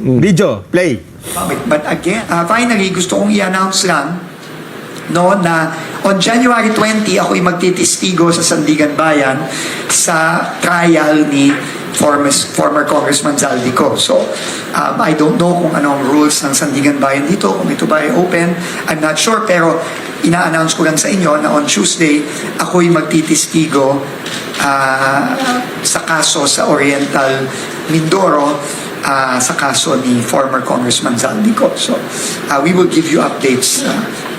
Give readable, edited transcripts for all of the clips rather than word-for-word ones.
Video, play. But again, finally, gusto kong i-announce lang no, na on January 20, ako'y magtitistigo sa Sandigan Bayan sa trial ni former Congressman Zaldico. So, I don't know kung anong rules ng Sandigan Bayan dito, kung ito ba ay open, I'm not sure, pero ina-announce ko lang sa inyo na on Tuesday, ako'y magtitistigo sa kaso sa Oriental Mindoro, sa kaso ni former Congressman Zaldico. So, we will give you updates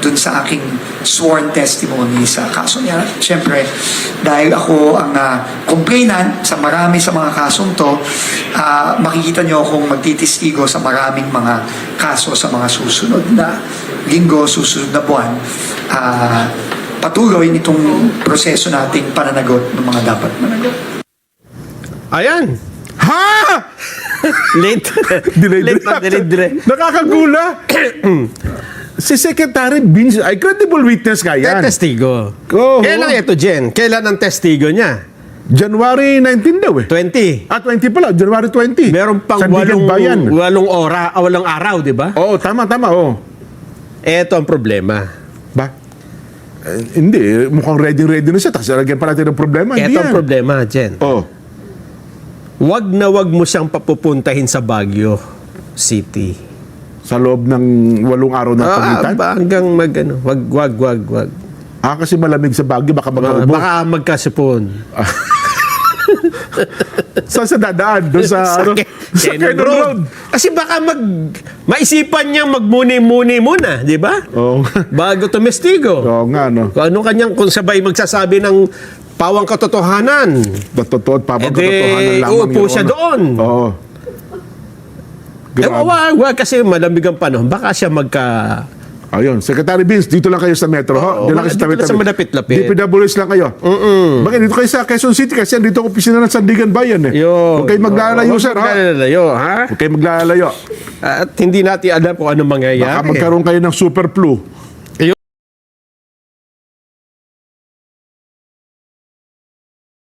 dun sa aking sworn testimony sa kaso niya. Siyempre, dahil ako ang complainant sa marami sa mga kasong to, makikita nyo akong magtitistigo sa maraming mga kaso sa mga susunod na linggo, susunod na buwan. Patuloy nitong proseso nating pananagot ng mga dapat managot. Ayan. Ha? Late. Delay. Nakakagula. Si Secretary Vince, ay credible witness ka yan. Testigo. Oo. Kailan ito, Jen? Kailan ang testigo niya? January 19 daw eh. 20. 20 pala, January 20. Meron pang Sandigan Bayan. walong araw, di ba? Oo, tama, oo. Ito ang problema. Ba? Hindi, mukhang ready na siya. Tapos lagyan pa natin ng problema. Ito Hindi ang yan. problema, Jen. Oo. Wag na wag mo siyang papupuntahin sa Baguio City. Sa loob ng 8 araw na pagitan? Hanggang wag. Kasi malamig sa Baguio, baka mag-ubo. Baka magkasipon. Saan sa dadaan? Doon sa Cannon Road. Kasi baka maisipan niyang magmuni-muni muna, di ba? Oo. Bago tumestigo. Oo nga, no? Kung sabay magsasabi ng pawang katotohanan. Totoo at pabang katotohanan lamang. Uupo siya doon. Oo. Wag kasi malamig ang panahon. Baka siya Ayun, Secretary Vince, dito lang kayo sa Metro, ho? Dito lang kayo dito lang sa malapit-lapit. DPWS lang kayo. Bakit dito kayo sa Quezon City kasi dito ang opisina ng Sandigan Bayan eh. Huwag kayo maglalayo, sir, ha? Ha? Huwag kayo maglalayo. At hindi natin alam kung ano mangyayari. Baka magkaroon kayo ng super flu.